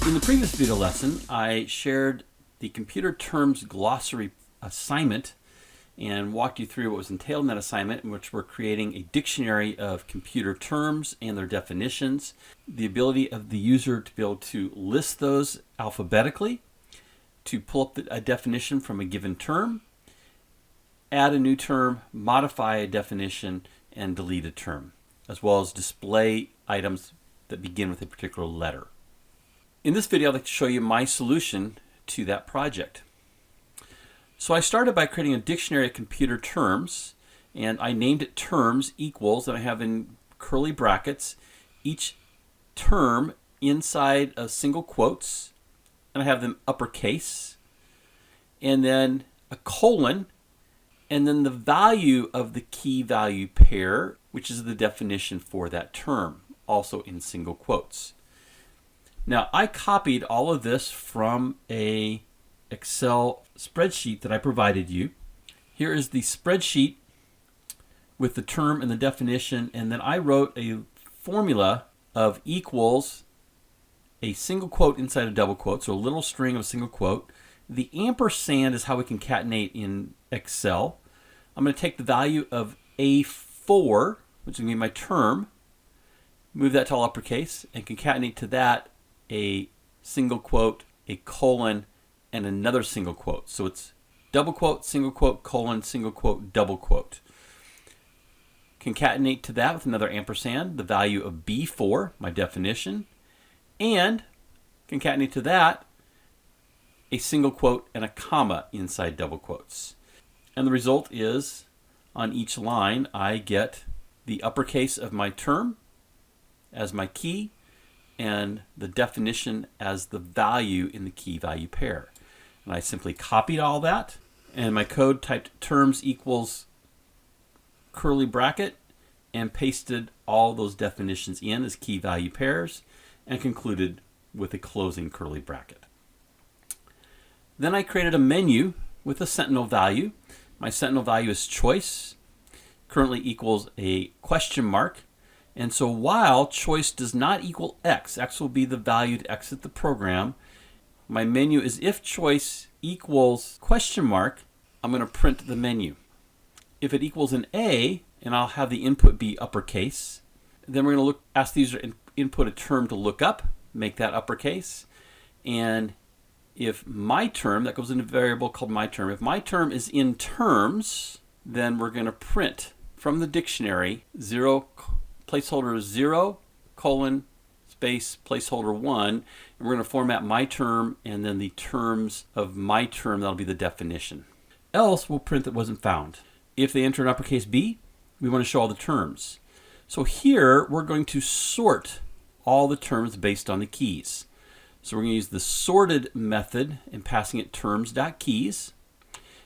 In the previous video lesson, I shared the computer terms glossary assignment and walked you through what was entailed in that assignment, in which we're creating a dictionary of computer terms and their definitions, the ability of the user to be able to list those alphabetically, to pull up a definition from a given term, add a new term, modify a definition, and delete a term, as well as display items that begin with a particular letter. In this video, I'd like to show you my solution to that project. So I started by creating a dictionary of computer terms, and I named it terms equals, and I have in curly brackets each term inside of single quotes, and I have them uppercase, and then a colon, and then the value of the key value pair, which is the definition for that term, also in single quotes. Now, I copied all of this from a Excel spreadsheet that I provided you. Here is the spreadsheet with the term and the definition, and then I wrote a formula of equals a single quote inside a double quote, so a little string of a single quote. The ampersand is how we concatenate in Excel. I'm going to take the value of A4, which is going to be my term, move that to all uppercase, and concatenate to that a single quote, a colon, and another single quote. So it's double quote, colon, single quote, double quote. Concatenate to that with another ampersand, the value of B4, my definition, and concatenate to that a single quote and a comma inside double quotes. And the result is, on each line, I get the uppercase of my term as my key, and the definition as the value in the key value pair. And I simply copied all that, and my code typed terms equals curly bracket and pasted all those definitions in as key value pairs and concluded with a closing curly bracket. Then I created a menu with a sentinel value. My sentinel value is choice, currently equals a question mark. And so while choice does not equal X, X will be the value to exit the program, my menu is if choice equals question mark, I'm going to print the menu. If it equals an A, and I'll have the input be uppercase, then we're going to ask the user to input a term to look up, make that uppercase. And if my term, that goes in a variable called my term, if my term is in terms, then we're going to print from the dictionary placeholder 0, colon, space, placeholder 1, and we're going to format my term and then the terms of my term, that'll be the definition. Else, we'll print that wasn't found. If they enter an uppercase B, we want to show all the terms. So here, we're going to sort all the terms based on the keys. So we're going to use the sorted method and passing it terms.keys,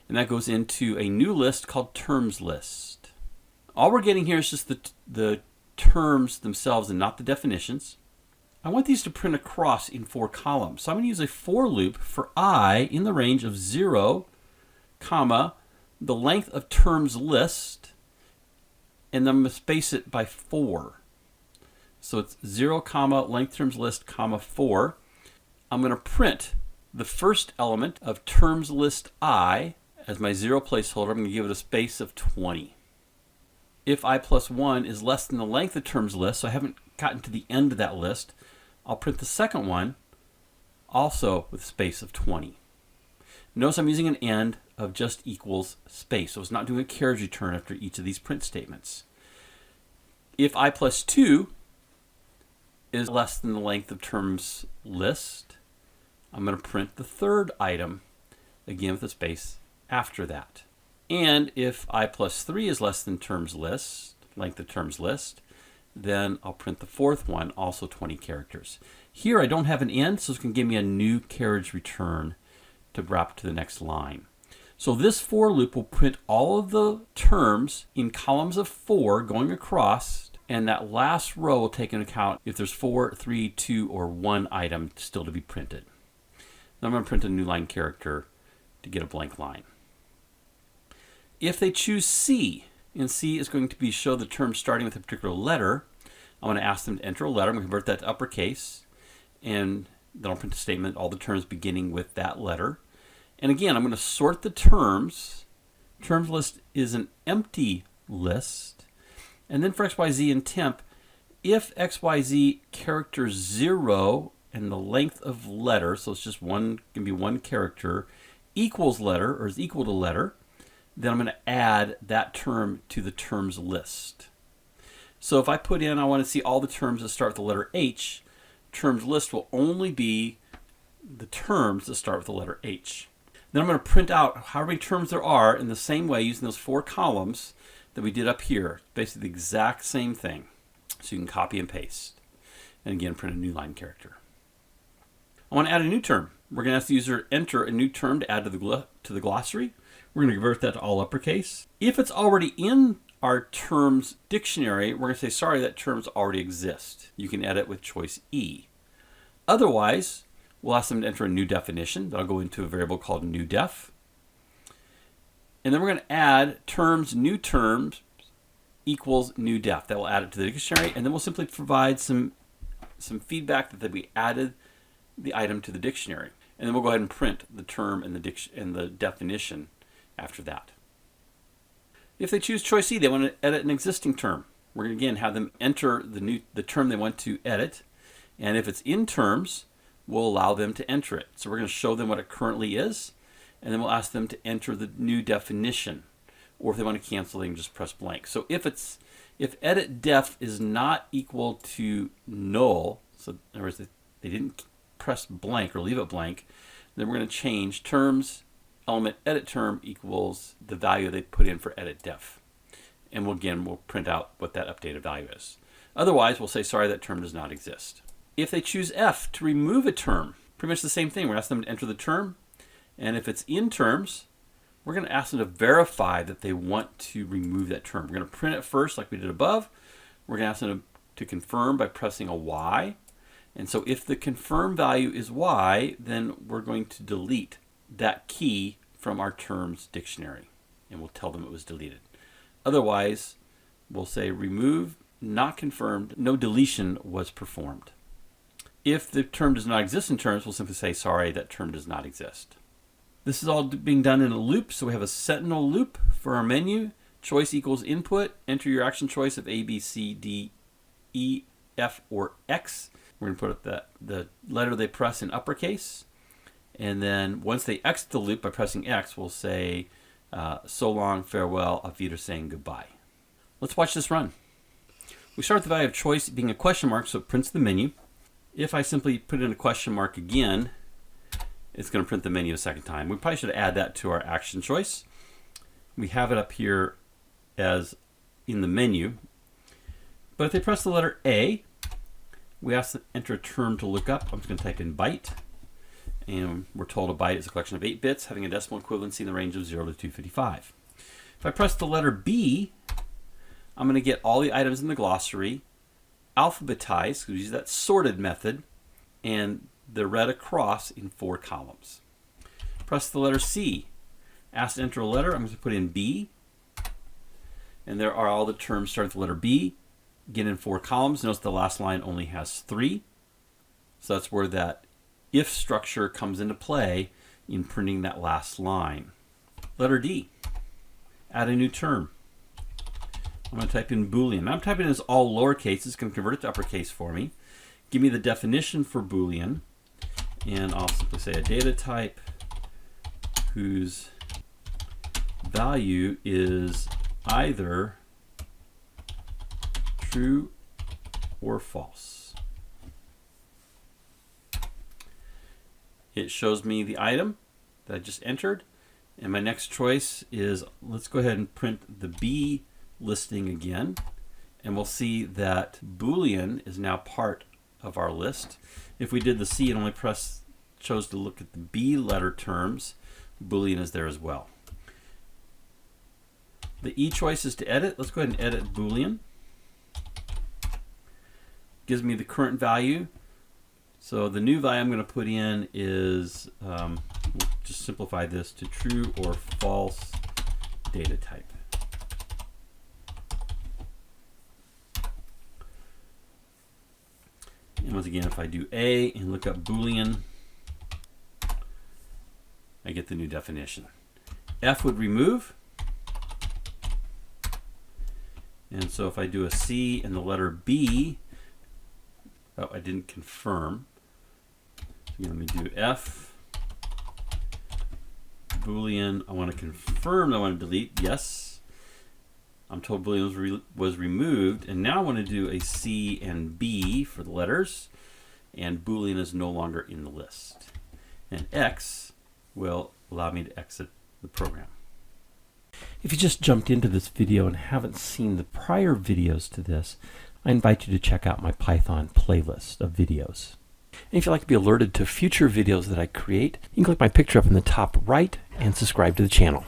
and that goes into a new list called terms list. All we're getting here is just the terms themselves and not the definitions. I want these to print across in 4 columns. So I'm going to use a for loop for I in the range of 0, comma, the length of terms list, and then I'm going to space it by 4. So it's 0, comma, length terms list, comma, 4. I'm going to print the first element of terms list I as my 0 placeholder. I'm going to give it a space of 20. If I plus 1 is less than the length of terms list, so I haven't gotten to the end of that list, I'll print the second one also with a space of 20. Notice I'm using an end of just equals space, so it's not doing a carriage return after each of these print statements. If I plus 2 is less than the length of terms list, I'm going to print the third item, again with a space after that. And if I plus 3 is less than terms list, length of terms list, then I'll print the fourth one, also 20 characters. Here I don't have an end, so it's going to give me a new carriage return to wrap to the next line. So this for loop will print all of the terms in columns of 4 going across, and that last row will take into account if there's 4, 3, 2, or 1 item still to be printed. Then I'm going to print a new line character to get a blank line. If they choose C, and C is going to show the term starting with a particular letter, I'm going to ask them to enter a letter. I'm going to convert that to uppercase. And Then I'll print a statement, all the terms beginning with that letter. And again, I'm going to sort the terms. Terms list is an empty list. And then for XYZ and temp, if XYZ character 0 and the length of letter, so it's just one, can be one character, equals letter or is equal to letter, then I'm going to add that term to the terms list. So if I put in, I want to see all the terms that start with the letter H, terms list will only be the terms that start with the letter H. Then I'm going to print out how many terms there are in the same way using those 4 columns that we did up here. Basically the exact same thing. So you can copy and paste. And again, print a new line character. I want to add a new term. We're going to ask the user to enter a new term to add to the glossary. We're going to convert that to all uppercase. If it's already in our terms dictionary, we're going to say, sorry, that terms already exist. You can edit with choice E. Otherwise, we'll ask them to enter a new definition. That'll go into a variable called new def. And then we're going to add terms, new terms equals new def. That will add it to the dictionary, and then we'll simply provide some feedback that we added the item to the dictionary. And then we'll go ahead and print the term and the definition after that. If they choose choice E, they want to edit an existing term. We're going to again have them enter the term they want to edit, and if it's in terms, we'll allow them to enter it. So we're going to show them what it currently is, and then we'll ask them to enter the new definition. Or if they want to cancel, they can just press blank. So if edit def is not equal to null, so in other words, they didn't press blank or leave it blank, then we're going to change terms element edit term equals the value they put in for edit def. And we'll print out what that updated value is. Otherwise, we'll say, sorry, that term does not exist. If they choose F to remove a term, pretty much the same thing. We're asking them to enter the term, and if it's in terms, we're going to ask them to verify that they want to remove that term. We're going to print it first like we did above. We're going to ask them to confirm by pressing a Y. And so if the confirm value is Y, then we're going to delete that key from our terms dictionary, and we'll tell them it was deleted. Otherwise, we'll say remove, not confirmed, no deletion was performed. If the term does not exist in terms, we'll simply say, sorry, that term does not exist. This is all being done in a loop, so we have a sentinel loop for our menu. Choice equals input. Enter your action choice of A, B, C, D, E, F, or X. We're going to put the letter they press in uppercase. And then once they exit the loop by pressing X, we'll say, so long, farewell, auf Wiedersehen, goodbye. Let's watch this run. We start with the value of choice being a question mark, so it prints the menu. If I simply put in a question mark again, it's going to print the menu a second time. We probably should add that to our action choice. We have it up here as in the menu. But if they press the letter A, we ask them to enter a term to look up. I'm just going to type in byte. And we're told a byte is a collection of 8 bits having a decimal equivalency in the range of 0 to 255. If I press the letter B, I'm going to get all the items in the glossary alphabetized, because we use that sorted method, and they're read across in 4 columns. Press the letter C. Asked to enter a letter, I'm going to put in B. And there are all the terms starting with the letter B. Again in 4 columns. Notice the last line only has 3. So that's where that if structure comes into play in printing that last line. Letter D. Add a new term. I'm going to type in Boolean. I'm typing this all lowercase. It's going to convert it to uppercase for me. Give me the definition for Boolean. And I'll simply say a data type whose value is either true or false. It shows me the item that I just entered. And my next choice is, let's go ahead and print the B listing again. And we'll see that Boolean is now part of our list. If we did the C and only chose to look at the B letter terms, Boolean is there as well. The E choice is to edit. Let's go ahead and edit Boolean. Gives me the current value. So the new value I'm going to put in is, we'll just simplify this to true or false data type. And once again, if I do A and look up Boolean, I get the new definition. F would remove. And so if I do a C and the letter B, oh, I didn't confirm. So let me do F, Boolean. I want to confirm I want to delete. Yes. I'm told Boolean was removed. And now I want to do a C and B for the letters. And Boolean is no longer in the list. And X will allow me to exit the program. If you just jumped into this video and haven't seen the prior videos to this, I invite you to check out my Python playlist of videos. And if you'd like to be alerted to future videos that I create, you can click my picture up in the top right and subscribe to the channel.